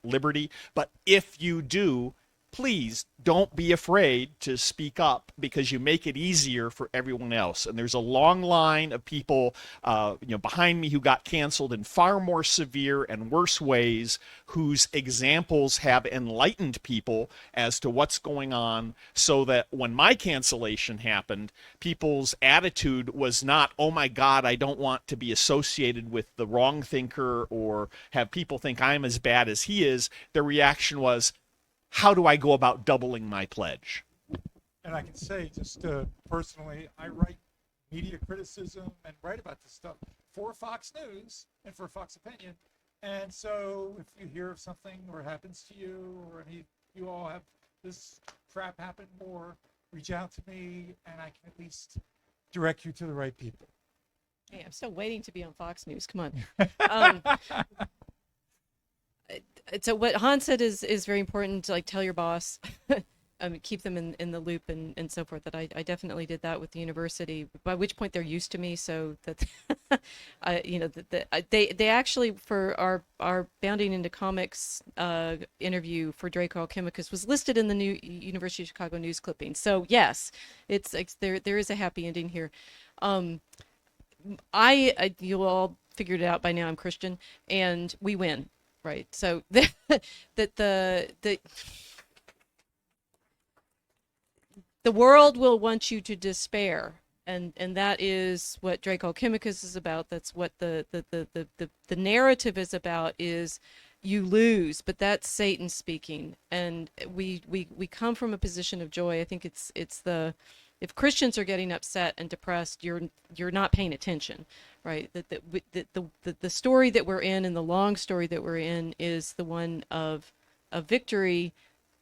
liberty, but if you do, please don't be afraid to speak up, because you make it easier for everyone else. And there's a long line of people, behind me who got canceled in far more severe and worse ways, whose examples have enlightened people as to what's going on, so that when my cancellation happened, people's attitude was not, oh my God, I don't want to be associated with the wrong thinker or have people think I'm as bad as he is. Their reaction was, how do I go about doubling my pledge? And I can say, just personally, I write media criticism and write about this stuff for Fox News and for Fox Opinion. And so if you hear of something or it happens to you, or any you all have this crap happen, or reach out to me, and I can at least direct you to the right people. Hey, I'm still waiting to be on Fox News. Come on. So what Hans said is very important. To, tell your boss, keep them in the loop and so forth. That I definitely did that with the university. By which point they're used to me, so that they actually, for our Bounding into Comics interview for Draco Alchemicus, was listed in the new University of Chicago news clipping. So yes, it's there is a happy ending here. You all figured it out by now. I'm Christian, and we win. Right. So the world will want you to despair, and that is what Draco Alchemicus is about. That's what the narrative is about, is you lose, but that's Satan speaking. And we come from a position of joy. I think it's if Christians are getting upset and depressed, you're not paying attention, right? The story that we're in, and the long story that we're in, is the one of victory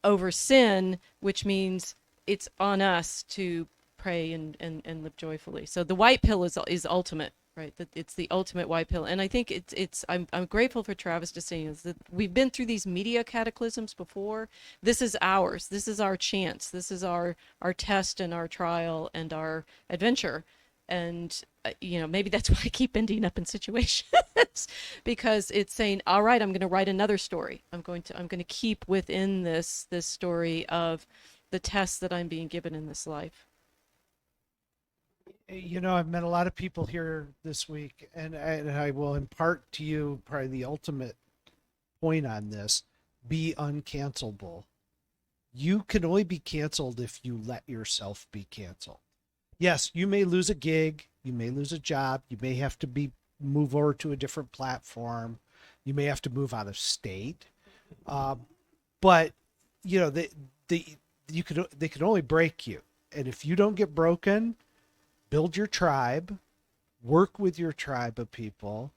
over sin, which means it's on us to pray and live joyfully. So the white pill is ultimate, right? That it's the ultimate white pill. And I think I'm grateful for Travis to say is that we've been through these media cataclysms before. This is ours. This is our chance. This is our test and our trial and our adventure. And maybe that's why I keep ending up in situations because it's saying, all right, I'm going to write another story. I'm going to keep within this story of the tests that I'm being given in this life. I've met a lot of people here this week, and I will impart to you probably the ultimate point on this: be uncancelable. You can only be canceled if you let yourself be canceled. Yes, you may lose a gig, you may lose a job, you may have to move over to a different platform, you may have to move out of state, but they can only break you, and if you don't get broken, build your tribe, work with your tribe of people,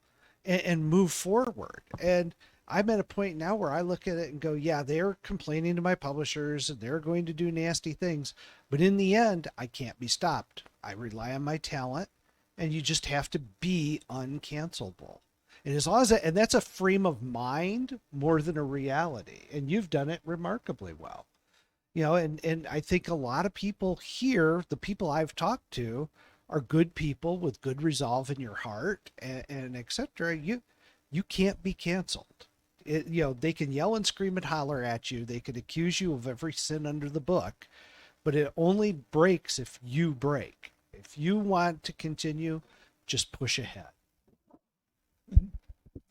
and move forward. And I'm at a point now where I look at it and go, yeah, they're complaining to my publishers and they're going to do nasty things. But in the end, I can't be stopped. I rely on my talent, and you just have to be uncancelable. And as long as and that's a frame of mind more than a reality. And you've done it remarkably well. You know, and I think a lot of people here, the people I've talked to, are good people with good resolve in your heart and etc. You can't be canceled. You know, they can yell and scream and holler at you. They can accuse you of every sin under the book, but it only breaks if you break. If you want to continue, just push ahead.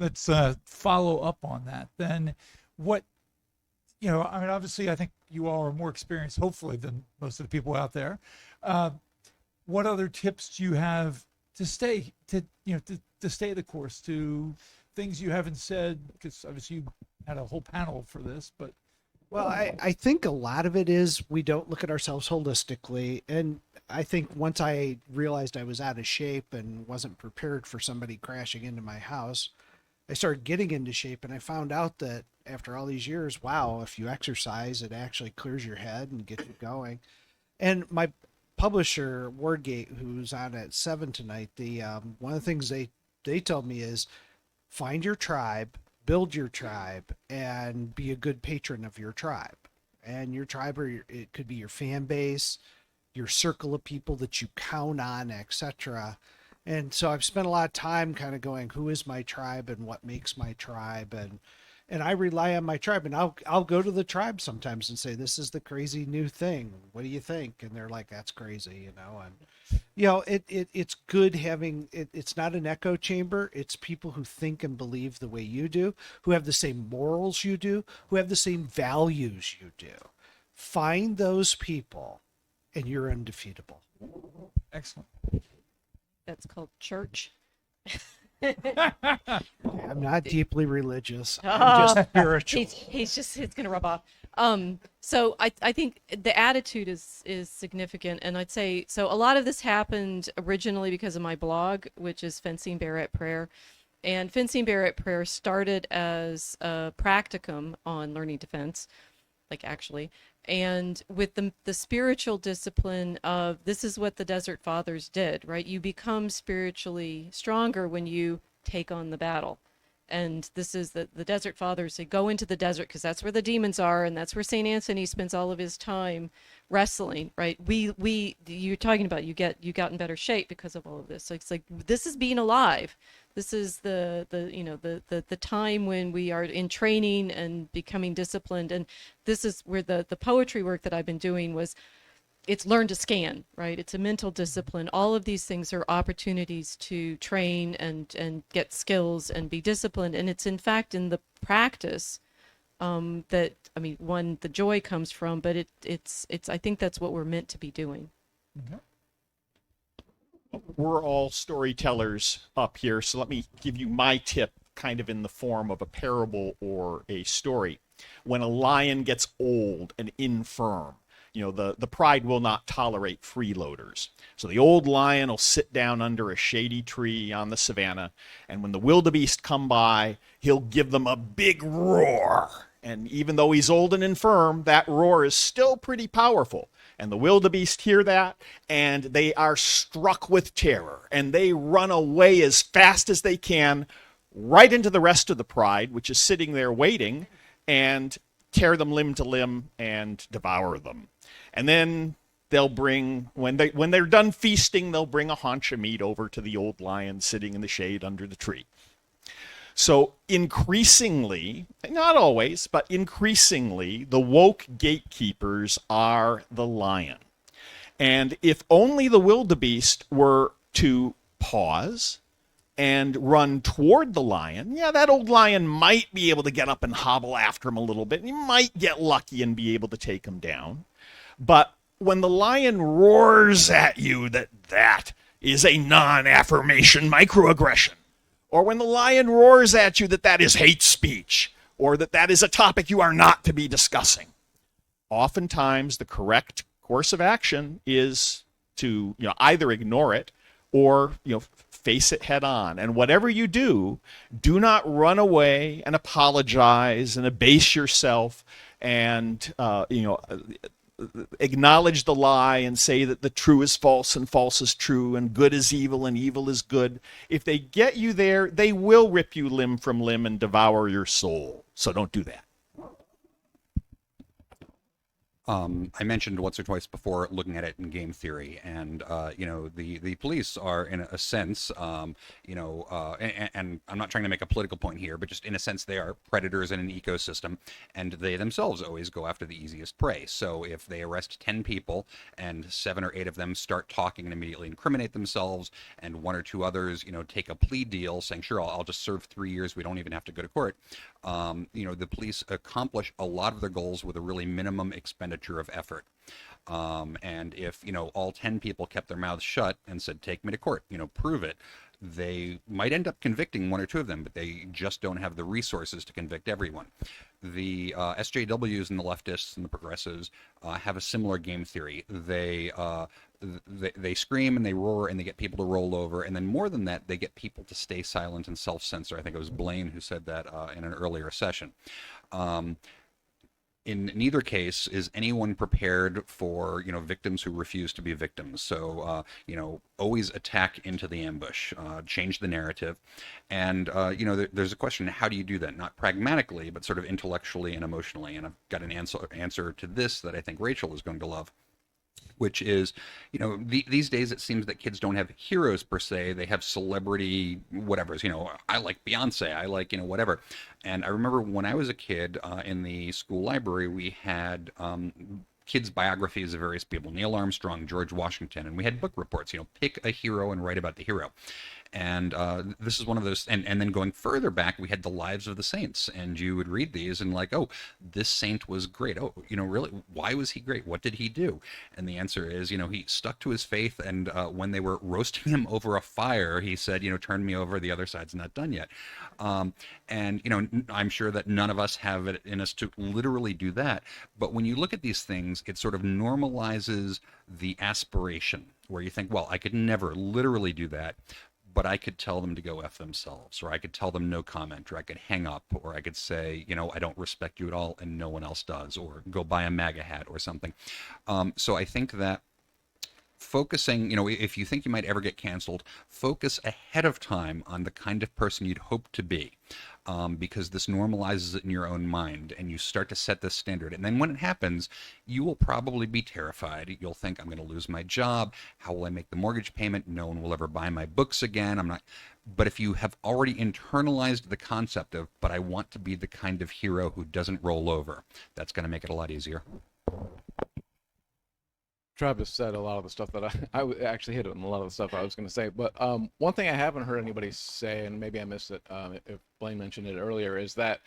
Let's follow up on that. Then what, you know, I mean, obviously, I think you all are more experienced, hopefully, than most of the people out there. What other tips do you have to stay the course, to things you haven't said? Because obviously you had a whole panel for this, but Well, I think a lot of it is we don't look at ourselves holistically. And I think once I realized I was out of shape and wasn't prepared for somebody crashing into my house, I started getting into shape, and I found out that after all these years, wow, if you exercise, it actually clears your head and gets you going. And my publisher, Wordgate, who's on at 7 tonight, one of the things they told me is find your tribe, build your tribe, and be a good patron of your tribe. And your tribe, it could be your fan base, your circle of people that you count on, etc. And so I've spent a lot of time kind of going, who is my tribe and what makes my tribe? And I rely on my tribe, and I'll go to the tribe sometimes and say, this is the crazy new thing. What do you think? And they're like, that's crazy, you know? And, you know, it's good having, it's not an echo chamber. It's people who think and believe the way you do, who have the same morals you do, who have the same values you do. Find those people and you're undefeatable. excellent. That's called church. I'm not deeply religious. I'm just spiritual. He's gonna rub off. So I think the attitude is significant, and I'd say so. A lot of this happened originally because of my blog, which is Fencing Bear at Prayer, and Fencing Bear at Prayer started as a practicum on learning defense, actually, and with the spiritual discipline of this is what the Desert Fathers did, right? You become spiritually stronger when you take on the battle. And this is the Desert Fathers. They go into the desert because that's where the demons are, and that's where St. Anthony spends all of his time wrestling, right? You're talking about you got in better shape because of all of this. So it's like this is being alive. This is the time when we are in training and becoming disciplined. And this is where the poetry work that I've been doing it's learn to scan, right? It's a mental discipline. All of these things are opportunities to train and get skills and be disciplined. And it's in fact in the practice the joy comes from, but it's I think that's what we're meant to be doing. Mm-hmm. We're all storytellers up here, so let me give you my tip kind of in the form of a parable or a story. When a lion gets old and infirm, the pride will not tolerate freeloaders. So the old lion will sit down under a shady tree on the savannah, and when the wildebeest come by, he'll give them a big roar. And even though he's old and infirm, that roar is still pretty powerful. And the wildebeest hear that, and they are struck with terror, and they run away as fast as they can right into the rest of the pride, which is sitting there waiting, and tear them limb to limb and devour them. And then they'll bring, when they're done feasting, they'll bring a haunch of meat over to the old lion sitting in the shade under the tree. So increasingly, not always, but increasingly, the woke gatekeepers are the lion. And if only the wildebeest were to pause and run toward the lion, that old lion might be able to get up and hobble after him a little bit. And he might get lucky and be able to take him down. But when the lion roars at you that is a non-affirmation microaggression, or when the lion roars at you that is hate speech, or that is a topic you are not to be discussing, oftentimes the correct course of action is to either ignore it or face it head on. And whatever you do not run away and apologize and abase yourself and acknowledge the lie and say that the true is false and false is true and good is evil and evil is good. If they get you there, they will rip you limb from limb and devour your soul. So don't do that. I mentioned once or twice before looking at it in game theory, and the police are in a sense, and I'm not trying to make a political point here, but just in a sense they are predators in an ecosystem, and they themselves always go after the easiest prey. So if they arrest 10 people and 7 or 8 of them start talking and immediately incriminate themselves, and 1 or 2 others, take a plea deal saying, sure, I'll just serve 3 years, we don't even have to go to court. The police accomplish a lot of their goals with a really minimum expenditure of effort. And if, all 10 people kept their mouths shut and said, take me to court, prove it, they might end up convicting 1 or 2 of them, but they just don't have the resources to convict everyone. The SJWs and the leftists and the progressives have a similar game theory. They scream and they roar and they get people to roll over, and then more than that, they get people to stay silent and self-censor. I think it was Blaine who said that in an earlier session. In neither case is anyone prepared for, victims who refuse to be victims. So, always attack into the ambush, change the narrative. And, there's a question, how do you do that? Not pragmatically, but sort of intellectually and emotionally. And I've got an answer to this that I think Rachel is going to love, which is, these days it seems that kids don't have heroes per se. They have celebrity whatevers. I like Beyonce. I like, whatever. And I remember when I was a kid in the school library, we had kids' biographies of various people, Neil Armstrong, George Washington, and we had book reports, pick a hero and write about the hero. And this is one of those, and then going further back, we had the lives of the saints, and you would read these and like, oh, this saint was great. Oh, really, why was he great? What did he do? And the answer is, he stuck to his faith, and when they were roasting him over a fire, he said, turn me over, the other side's not done yet. And, I'm sure that none of us have it in us to literally do that. But when you look at these things, it sort of normalizes the aspiration, where you think, well, I could never literally do that, but I could tell them to go F themselves, or I could tell them no comment, or I could hang up, or I could say, I don't respect you at all and no one else does, or go buy a MAGA hat or something. So I think that focusing, if you think you might ever get canceled, focus ahead of time on the kind of person you'd hope to be. Because this normalizes it in your own mind, and you start to set this standard. And then when it happens, you will probably be terrified. You'll think, I'm going to lose my job. How will I make the mortgage payment? No one will ever buy my books again. I'm not. But if you have already internalized the concept of, but I want to be the kind of hero who doesn't roll over, that's going to make it a lot easier. Travis said a lot of the stuff that I actually hit on a lot of the stuff I was going to say. But one thing I haven't heard anybody say, and maybe I missed it if Blaine mentioned it earlier, is that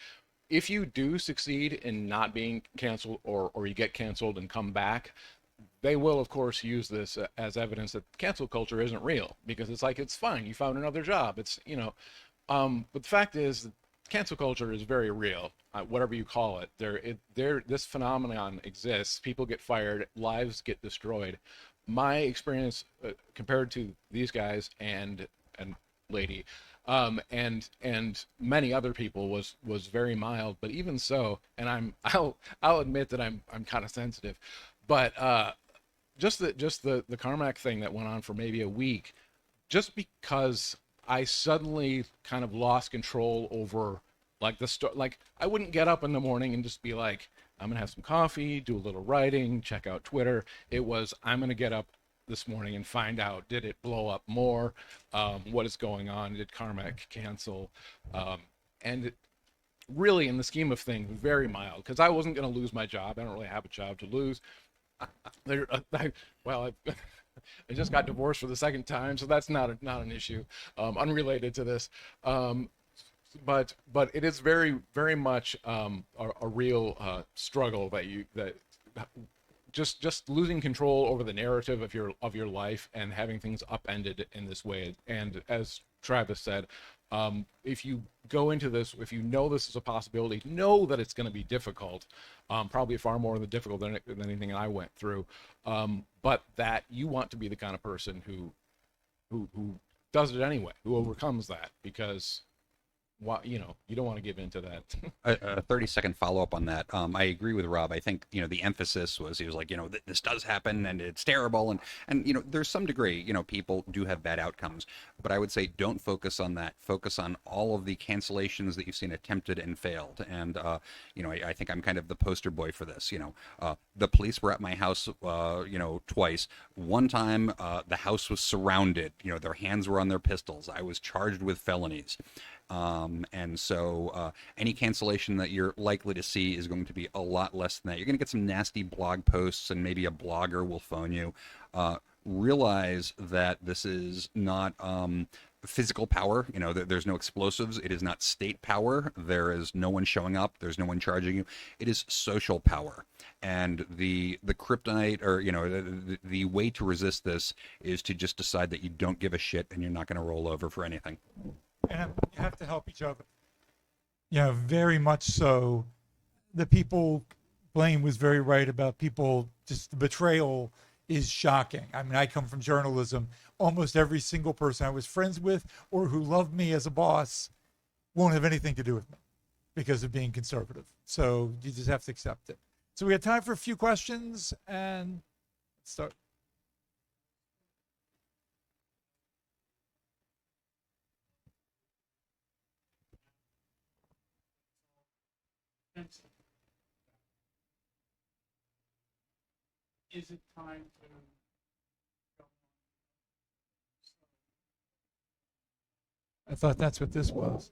if you do succeed in not being canceled, or you get canceled and come back, they will, of course, use this as evidence that cancel culture isn't real, because it's like, it's fine, you found another job. It's, but the fact is, cancel culture is very real, whatever you call it. This phenomenon exists. People get fired, lives get destroyed. My experience compared to these guys and lady, and many other people was very mild. But even so, and I'll admit that I'm kind of sensitive, but just the Carmack thing that went on for maybe a week, just because I suddenly kind of lost control over like I wouldn't get up in the morning and just be like, I'm gonna have some coffee, do a little writing, check out Twitter. It was, I'm gonna get up this morning and find out, did it blow up more? What is going on? Did Carmack cancel? And it, really, in the scheme of things, very mild, because I wasn't gonna lose my job. I don't really have a job to lose. I just got divorced for the second time, so that's not an issue, unrelated to this. But it is very, very much a real struggle that just losing control over the narrative of your life and having things upended in this way. And as Travis said, if you go into this, if you know this is a possibility, know that it's going to be difficult, probably far more difficult than anything I went through, but that you want to be the kind of person who does it anyway, who overcomes that, because you don't want to give in to that. A 30-second follow-up on that. I agree with Rob. I think, the emphasis was, he was like, this does happen and it's terrible. And there's some degree, people do have bad outcomes. But I would say don't focus on that. Focus on all of the cancellations that you've seen attempted and failed. And, I think I'm kind of the poster boy for this. The police were at my house, twice. One time, the house was surrounded. Their hands were on their pistols. I was charged with felonies. And so any cancellation that you're likely to see is going to be a lot less than that. You're going to get some nasty blog posts, and maybe a blogger will phone you. Realize that this is not physical power. There's no explosives. It is not state power. There is no one showing up. There's no one charging you. It is social power. And the kryptonite, or the way to resist this is to just decide that you don't give a shit and you're not going to roll over for anything. And you have to help each other. Very much so. The people, Blaine was very right about people, just the betrayal is shocking. I mean, I come from journalism. Almost every single person I was friends with or who loved me as a boss won't have anything to do with me because of being conservative. So you just have to accept it. So we have time for a few questions, and let's start. Is it time to I thought that's what this was.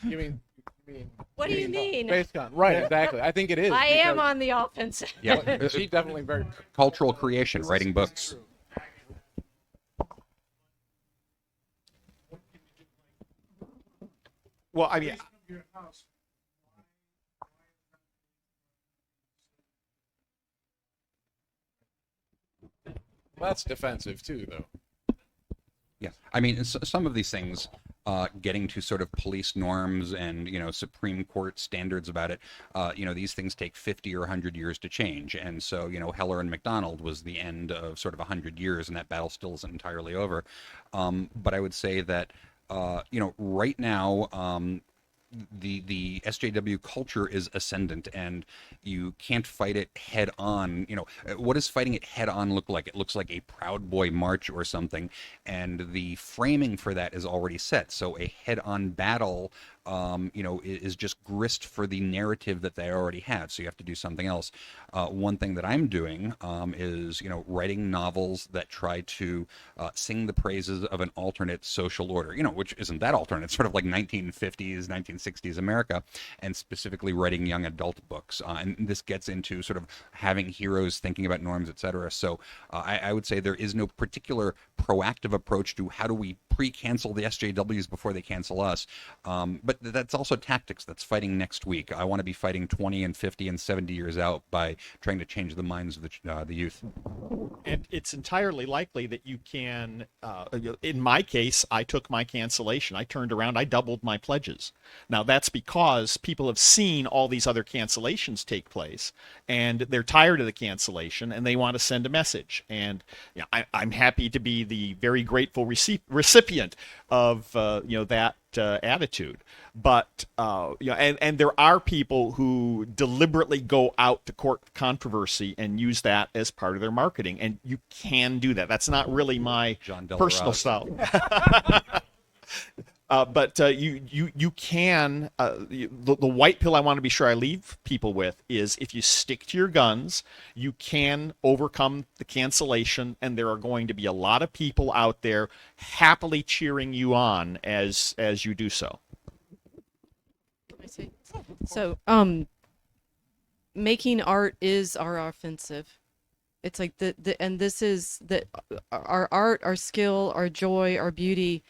You mean What do you mean? BasedCon? Right, exactly. I think it is. I am because on the offensive. Yeah. She definitely very. Cultural creation, writing books. Well, I mean, your house? That's defensive too, though. Yeah, I mean, some of these things, getting to sort of police norms and Supreme Court standards about it, these things take 50 or 100 years to change, and so Heller and McDonald was the end of sort of 100 years, and that battle still isn't entirely over. But I would say that right now, the SJW culture is ascendant, and you can't fight it head on. What does fighting it head on look like? It looks like a Proud Boy march or something, and the framing for that is already set. So a head on battle, is just grist for the narrative that they already have. So you have to do something else. One thing that I'm doing is, writing novels that try to sing the praises of an alternate social order, which isn't that alternate. It's sort of like 1950s, 1960s America, and specifically writing young adult books. And this gets into sort of having heroes, thinking about norms, etc. So I would say there is no particular proactive approach to how do we pre-cancel the SJWs before they cancel us. But that's also tactics. That's fighting next week. I want to be fighting 20 and 50 and 70 years out by trying to change the minds of the youth. and it's entirely likely that you can, in my case, I took my cancellation. I turned around, I doubled my pledges. Now, that's because people have seen all these other cancellations take place, and they're tired of the cancellation, and they want to send a message. And I'm happy to be the very grateful recipient of that attitude. But and there are people who deliberately go out to court controversy and use that as part of their marketing, and you can do that. That's not really my personal style. But you can, the white pill I want to be sure I leave people with is, if you stick to your guns, you can overcome the cancellation, and there are going to be a lot of people out there happily cheering you on as you do so. I see. So, making art is our offensive. It's like and this is our art, our skill, our joy, our beauty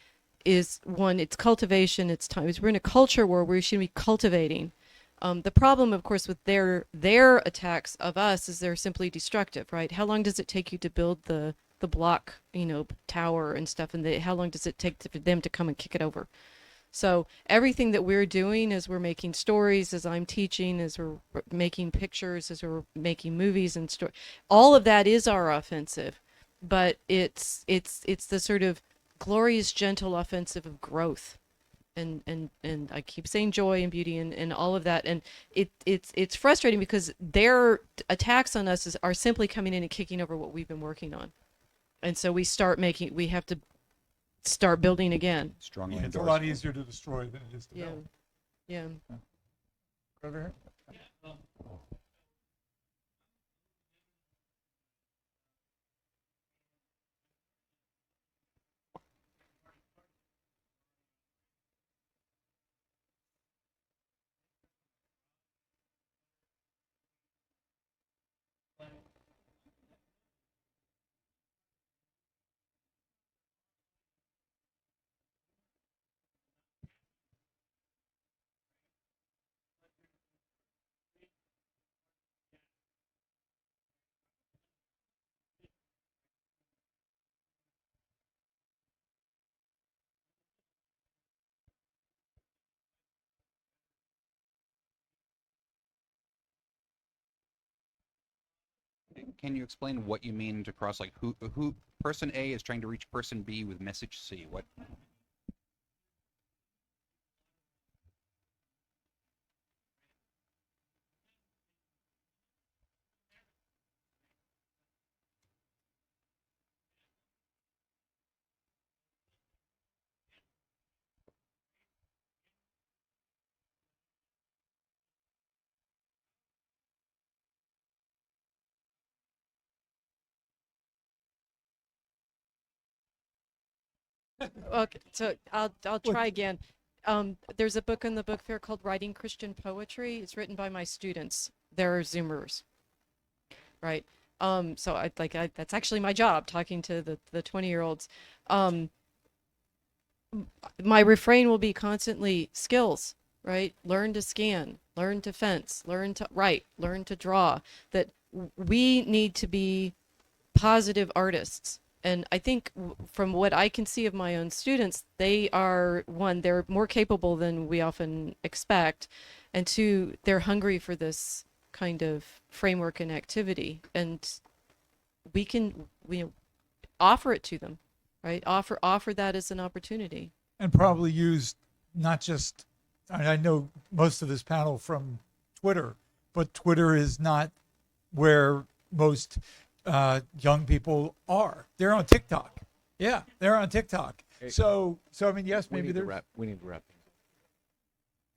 is one. It's cultivation. It's time. We're in a culture where we should be cultivating. The problem, of course, with their attacks of us is they're simply destructive, right? How long does it take you to build the block, tower and stuff, and how long does it take for them to come and kick it over? So everything that we're doing, as we're making stories, as I'm teaching, as we're making pictures, as we're making movies and story, all of that is our offensive, but it's the sort of glorious, gentle offensive of growth. and I keep saying joy and beauty and all of that, and it's frustrating because their attacks on us are simply coming in and kicking over what we've been working on, and so we have to start building again. Strongly It's a endorse. lot easier to destroy than it is to Yeah, build. yeah. Over here. Can you explain what you mean to cross, like who person A is trying to reach person B with message C? What? Okay, so I'll try again. There's a book in the book fair called Writing Christian Poetry. It's written by my students. They're Zoomers, right? So that's actually my job, talking to the 20-year-olds. My refrain will be constantly skills, right? Learn to scan, learn to fence, learn to write, learn to draw. That we need to be positive artists. And I think from what I can see of my own students, they are, one, they're more capable than we often expect, and two, they're hungry for this kind of framework and activity, and we offer it to them, right? Offer that as an opportunity. And probably use not just, I know most of this panel from Twitter, but Twitter is not where most young people are. They're on TikTok. Yeah, they're on TikTok. So I mean, yes, maybe they're We need to wrap.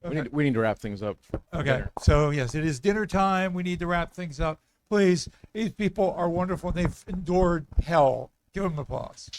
okay. We need to wrap things up. for Okay. dinner. So yes, it is dinner time. We need to wrap things up. Please, these people are wonderful. They've endured hell. Give them applause.